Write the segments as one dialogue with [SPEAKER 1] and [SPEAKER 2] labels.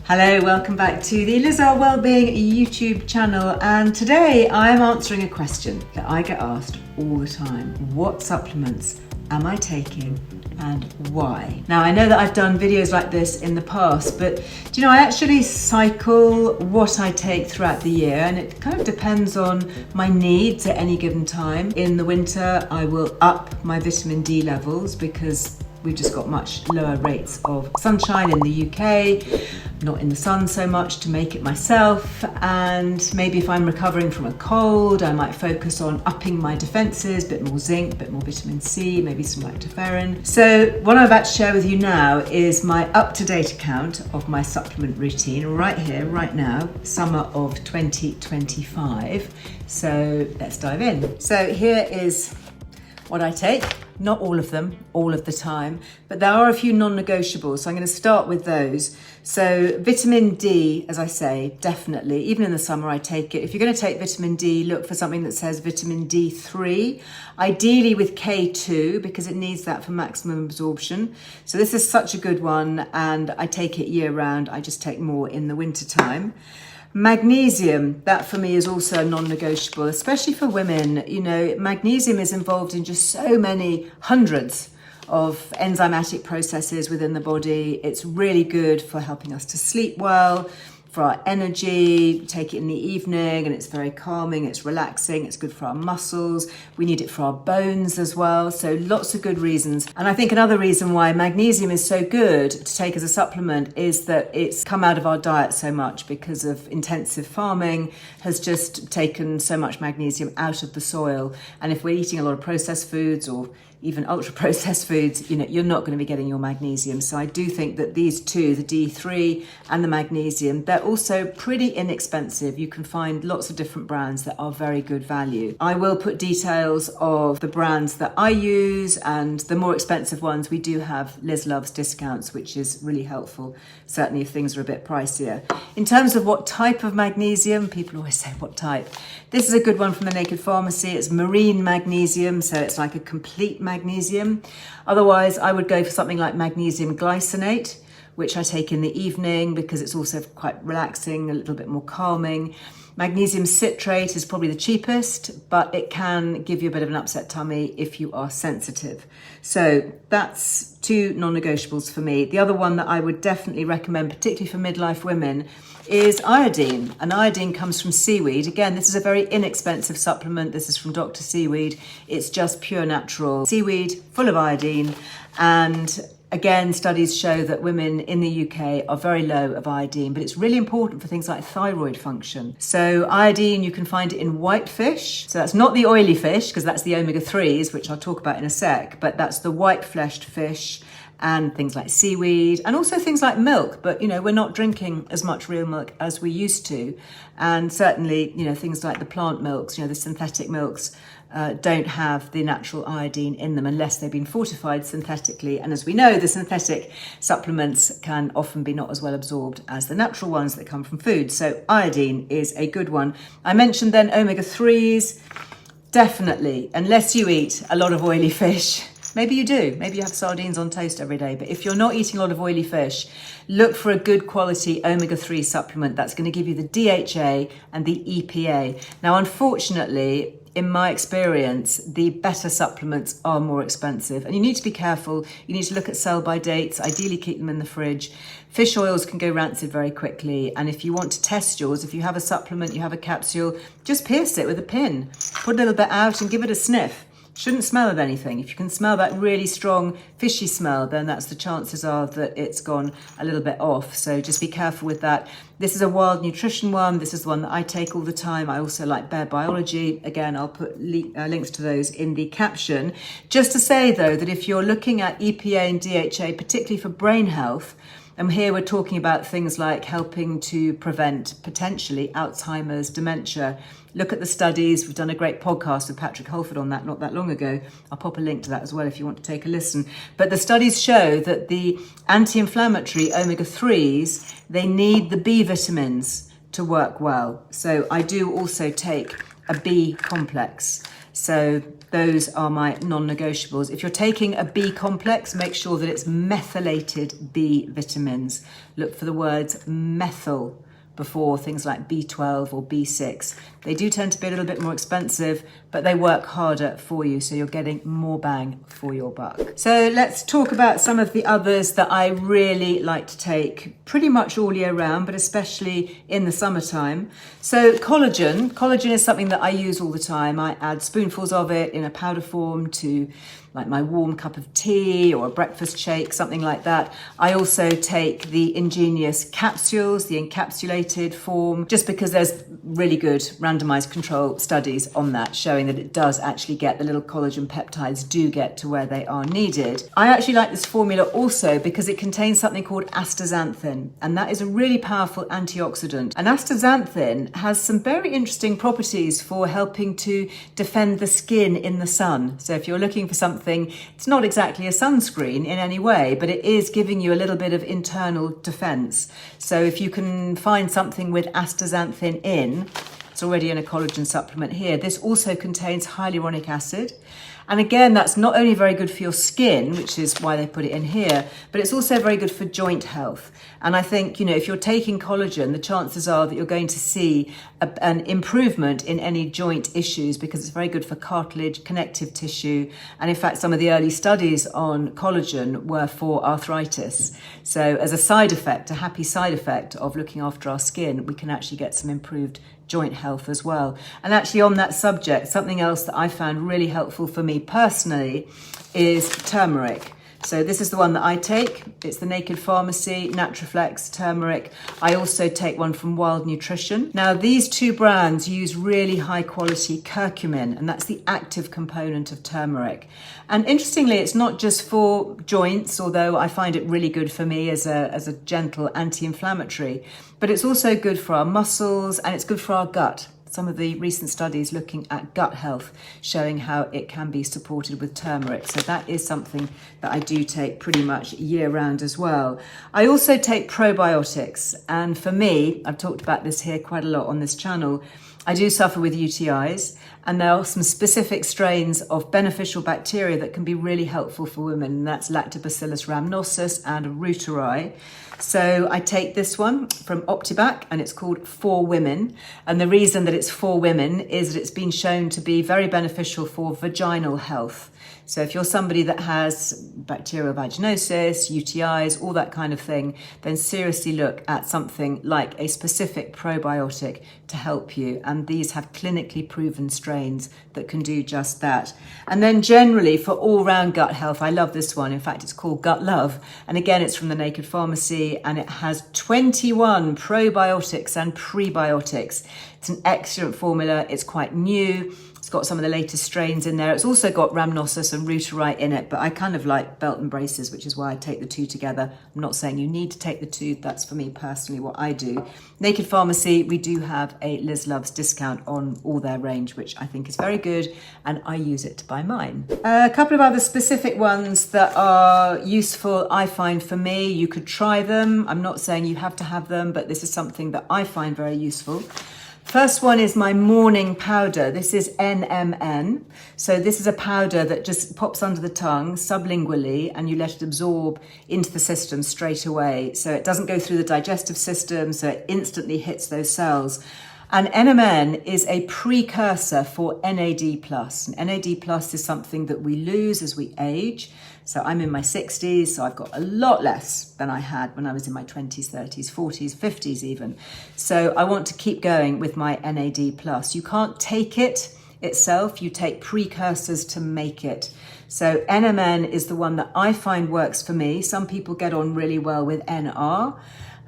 [SPEAKER 1] Hello, welcome back to the Earle Wellbeing YouTube channel, and today I'm answering a question that I get asked all the time. What supplements am I taking and why? Now, I know that I've done videos like this in the past, but do you know, I actually cycle what I take throughout the year, and it kind of depends on my needs at any given time. In the winter, I will up my vitamin D levels because we've just got much lower rates of sunshine in the UK, not in the sun so much to make it myself. And maybe if I'm recovering from a cold, I might focus on upping my defenses, a bit more zinc, a bit more vitamin C, maybe some lactoferrin. So what I'm about to share with you now is my up-to-date account of my supplement routine right here, right now, summer of 2025. So let's dive in. So here is what I take. Not all of them, all of the time, but there are a few non-negotiables, so I'm going to start with those. So vitamin D, as I say, definitely, even in the summer I take it. If you're going to take vitamin D, look for something that says vitamin D3, ideally with K2, because it needs that for maximum absorption. So this is such a good one, and I take it year round. I just take more in the winter time. Magnesium, that for me is also a non-negotiable, especially for women. You know, magnesium is involved in just so many hundreds of enzymatic processes within the body. It's really good for helping us to sleep well, for our energy. Take it in the evening and it's very calming, it's relaxing, it's good for our muscles. We need it for our bones as well. So lots of good reasons. And I think another reason why magnesium is so good to take as a supplement is that it's come out of our diet so much because of intensive farming has just taken so much magnesium out of the soil. And if we're eating a lot of processed foods or even ultra processed foods, you know, you're not going to be getting your magnesium. So I do think that these two, the D3 and the magnesium, they're also pretty inexpensive. You can find lots of different brands that are very good value. I will put details of the brands that I use, and the more expensive ones, we do have Liz Loves discounts, which is really helpful, certainly if things are a bit pricier. In terms of what type of magnesium, people always say what type. This is a good one from the Naked Pharmacy. It's marine magnesium, so it's like a complete magnesium. Otherwise, I would go for something like magnesium glycinate, which I take in the evening because it's also quite relaxing, a little bit more calming. Magnesium citrate is probably the cheapest, but it can give you a bit of an upset tummy if you are sensitive. So that's two non-negotiables for me. The other one that I would definitely recommend, particularly for midlife women, is iodine. And iodine comes from seaweed. Again, this is a very inexpensive supplement. This is from Dr. Seaweed. It's just pure natural seaweed full of iodine. And again, studies show that women in the UK are very low of iodine, but it's really important for things like thyroid function. So iodine, you can find it in white fish. So that's not the oily fish, because that's the omega-3s, which I'll talk about in a sec, but that's the white-fleshed fish and things like seaweed and also things like milk. But, you know, we're not drinking as much real milk as we used to. And certainly, you know, things like the plant milks, you know, the synthetic milks, don't have the natural iodine in them unless they've been fortified synthetically. And as we know, the synthetic supplements can often be not as well absorbed as the natural ones that come from food. So iodine is a good one. I mentioned then omega-3s, definitely, unless you eat a lot of oily fish. Maybe you do, maybe you have sardines on toast every day, but if you're not eating a lot of oily fish, look for a good quality omega-3 supplement that's going to give you the DHA and the EPA. Now, unfortunately, in my experience, the better supplements are more expensive, and you need to be careful. You need to look at sell-by dates, ideally keep them in the fridge. Fish oils can go rancid very quickly, and if you want to test yours, if you have a supplement, you have a capsule, just pierce it with a pin. Put a little bit out and give it a sniff. Shouldn't smell of anything. If you can smell that really strong fishy smell, then that's the chances are that it's gone a little bit off. So just be careful with that. This is a wild nutrition one. This is the one that I take all the time. I also like Bare Biology. Again, I'll put links to those in the caption. Just to say though, that if you're looking at EPA and DHA, particularly for brain health, and here we're talking about things like helping to prevent potentially Alzheimer's, dementia. Look at the studies. We've done a great podcast with Patrick Holford on that not that long ago. I'll pop a link to that as well if you want to take a listen. But the studies show that the anti-inflammatory omega-3s, they need the B vitamins to work well. So I do also take a B complex. So those are my non-negotiables. If you're taking a B complex, make sure that it's methylated B vitamins. Look for the words methyl before things like B12 or B6. They do tend to be a little bit more expensive, but they work harder for you, so you're getting more bang for your buck. So let's talk about some of the others that I really like to take pretty much all year round, but especially in the summertime. So collagen. Collagen is something that I use all the time. I add spoonfuls of it in a powder form to like my warm cup of tea or a breakfast shake, something like that. I also take the ingenious capsules, the encapsulated form, just because there's really good randomized control studies on that showing that it does actually get the little collagen peptides do get to where they are needed. I actually like this formula also because it contains something called astaxanthin, and that is a really powerful antioxidant. And astaxanthin has some very interesting properties for helping to defend the skin in the sun. So if you're looking for something, it's not exactly a sunscreen in any way, but it is giving you a little bit of internal defense. So if you can find something with astaxanthin in, it's already in a collagen supplement here. This also contains hyaluronic acid. And again, that's not only very good for your skin, which is why they put it in here, but it's also very good for joint health. And I think, if you're taking collagen, the chances are that you're going to see an improvement in any joint issues because it's very good for cartilage, connective tissue. And in fact, some of the early studies on collagen were for arthritis. So as a side effect, a happy side effect of looking after our skin, we can actually get some improved joint health as well. And actually on that subject, something else that I found really helpful for me personally is turmeric. So this is the one that I take. It's the Naked Pharmacy Naturaflex turmeric. I also take one from Wild Nutrition. Now these two brands use really high quality curcumin, and that's the active component of turmeric. And interestingly, it's not just for joints, although I find it really good for me as a gentle anti-inflammatory, but it's also good for our muscles and it's good for our gut. Some of the recent studies looking at gut health showing how it can be supported with turmeric. So that is something that I do take pretty much year round as well. I also take probiotics. And for me, I've talked about this here quite a lot on this channel, I do suffer with UTIs, and there are some specific strains of beneficial bacteria that can be really helpful for women, and that's Lactobacillus rhamnosus and reuteri. So I take this one from Optibac, and it's called For Women. And the reason that it's for women is that it's been shown to be very beneficial for vaginal health. So if you're somebody that has bacterial vaginosis, UTIs, all that kind of thing, then seriously look at something like a specific probiotic to help you. And these have clinically proven strains that can do just that. And then generally for all-round gut health, I love this one. In fact, it's called Gut Love. And again, it's from the Naked Pharmacy, and it has 21 probiotics and prebiotics. It's an excellent formula. It's quite new. It's got some of the latest strains in there. It's also got rhamnosus and reuteri in it, but I kind of like belt and braces, which is why I take the two together. I'm not saying you need to take the two. That's for me personally what I do. Naked Pharmacy, we do have a Liz Loves discount on all their range, which I think is very good, and I use it to buy mine. A couple of other specific ones that are useful, I find for me. You could try them. I'm not saying you have to have them, but this is something that I find very useful. First one is my morning powder. This is NMN. So this is a powder that just pops under the tongue sublingually, and you let it absorb into the system straight away. So it doesn't go through the digestive system, so it instantly hits those cells. And NMN is a precursor for NAD+. And NAD+ is something that we lose as we age. So I'm in my 60s, so I've got a lot less than I had when I was in my 20s, 30s, 40s, 50s even. So I want to keep going with my NAD+. You can't take it itself, you take precursors to make it. So NMN is the one that I find works for me. Some people get on really well with NR,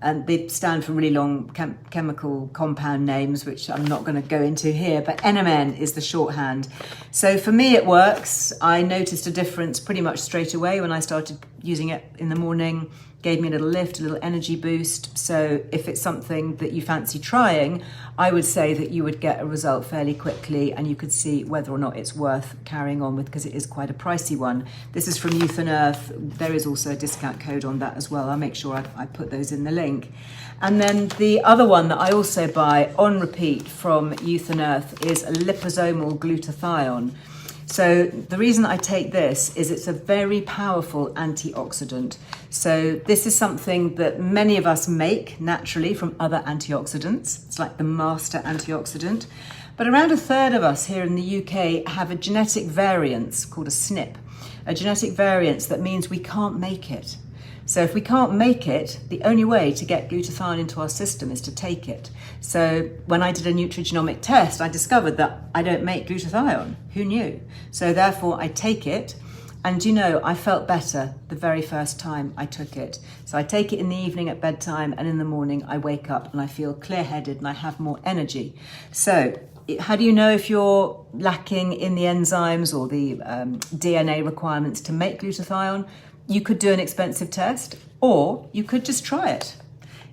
[SPEAKER 1] and they stand for really long chemical compound names, which I'm not going to go into here, but NMN is the shorthand. So for me, it works. I noticed a difference pretty much straight away when I started using it in the morning. gave me a little lift, a little energy boost. So if it's something that you fancy trying, I would say that you would get a result fairly quickly and you could see whether or not it's worth carrying on with, because it is quite a pricey one. This is from Youth and Earth. There is also a discount code on that as well. I'll make sure I put those in the link. And then the other one that I also buy on repeat from Youth and Earth is a liposomal glutathione. So the reason I take this is it's a very powerful antioxidant. So this is something that many of us make naturally from other antioxidants. It's like the master antioxidant. But around a third of us here in the UK have a genetic variance called a SNP, a genetic variance that means we can't make it. So if we can't make it, the only way to get glutathione into our system is to take it. So when I did a nutrigenomic test, I discovered that I don't make glutathione. Who knew? So therefore I take it. And you know, I felt better the very first time I took it. So I take it in the evening at bedtime, and in the morning I wake up and I feel clear-headed and I have more energy. So how do you know if you're lacking in the enzymes or the DNA requirements to make glutathione? You could do an expensive test, or you could just try it.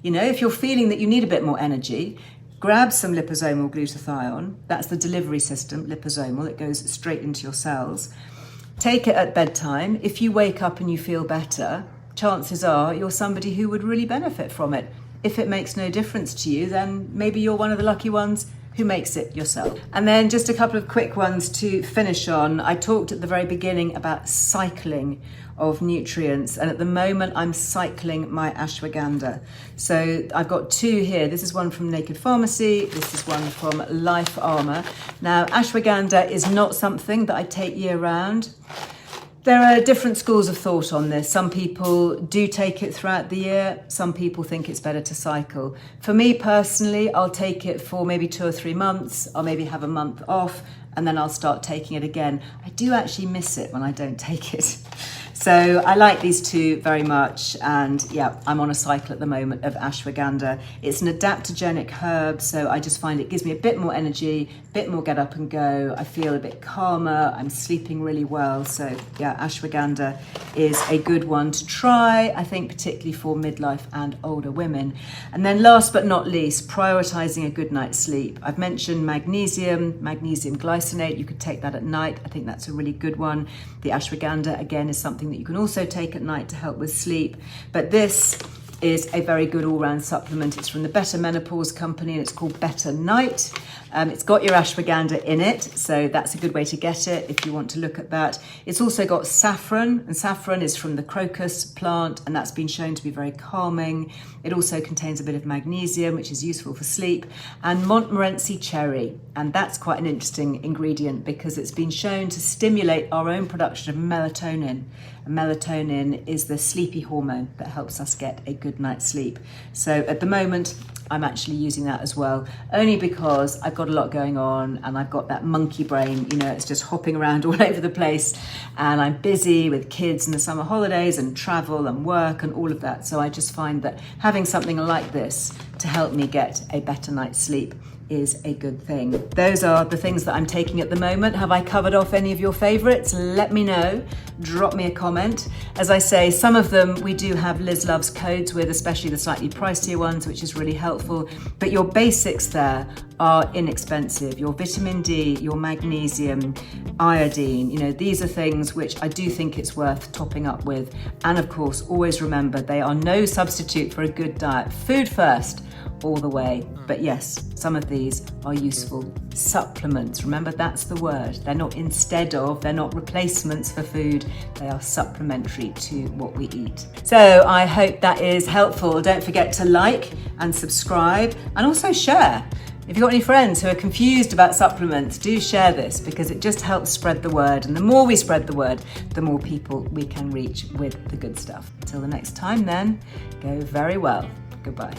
[SPEAKER 1] You know, if you're feeling that you need a bit more energy, grab some liposomal glutathione. That's the delivery system, liposomal. It goes straight into your cells. Take it at bedtime. If you wake up and you feel better, chances are you're somebody who would really benefit from it. If it makes no difference to you, then maybe you're one of the lucky ones who makes it yourself. And then just a couple of quick ones to finish on. I talked at the very beginning about cycling of nutrients, and at the moment I'm cycling my ashwagandha. So I've got two here. This is one from Naked Pharmacy, this is one from Life Armour. Now, ashwagandha is not something that I take year round. There are different schools of thought on this. Some people do take it throughout the year. Some people think it's better to cycle. For me personally, I'll take it for maybe 2 or 3 months. I'll maybe have a month off and then I'll start taking it again. I do actually miss it when I don't take it. So I like these two very much, and yeah, I'm on a cycle at the moment of ashwagandha. It's an adaptogenic herb, so I just find it gives me a bit more energy, a bit more get up and go. I feel a bit calmer, I'm sleeping really well. So yeah, ashwagandha is a good one to try, I think particularly for midlife and older women. And then last but not least, prioritizing a good night's sleep. I've mentioned magnesium glycinate. You could take that at night. I think that's a really good one. The ashwagandha, again, is something that you can also take at night to help with sleep. But this is a very good all-round supplement. It's from the Better Menopause Company and it's called Better Night. It's got your ashwagandha in it, so that's a good way to get it if you want to look at that. It's also got saffron, and saffron is from the crocus plant, and that's been shown to be very calming. It also contains a bit of magnesium, which is useful for sleep, and Montmorency cherry, and that's quite an interesting ingredient because it's been shown to stimulate our own production of melatonin. And melatonin is the sleepy hormone that helps us get a good night's sleep. So at the moment, I'm actually using that as well, only because I've got a lot going on and I've got that monkey brain, you know, it's just hopping around all over the place, and I'm busy with kids and the summer holidays and travel and work and all of that. So I just find that having something like this to help me get a better night's sleep is a good thing. Those are the things that I'm taking at the moment. Have I covered off any of your favorites? Let me know. Drop me a comment. As I say, some of them we do have Liz Loves codes with, especially the slightly pricier ones, which is really helpful. But your basics there are inexpensive. Your vitamin D, your magnesium, iodine, you know, these are things which I do think it's worth topping up with. And of course, always remember, they are no substitute for a good diet. Food first, all the way. But yes, some of these are useful supplements. Remember, that's the word. They're not instead of, they're not replacements for food. They are supplementary to what we eat. So I hope that is helpful. Don't forget to like and subscribe and also share. If you've got any friends who are confused about supplements, do share this because it just helps spread the word. And the more we spread the word, the more people we can reach with the good stuff. Until the next time then, go very well. Goodbye.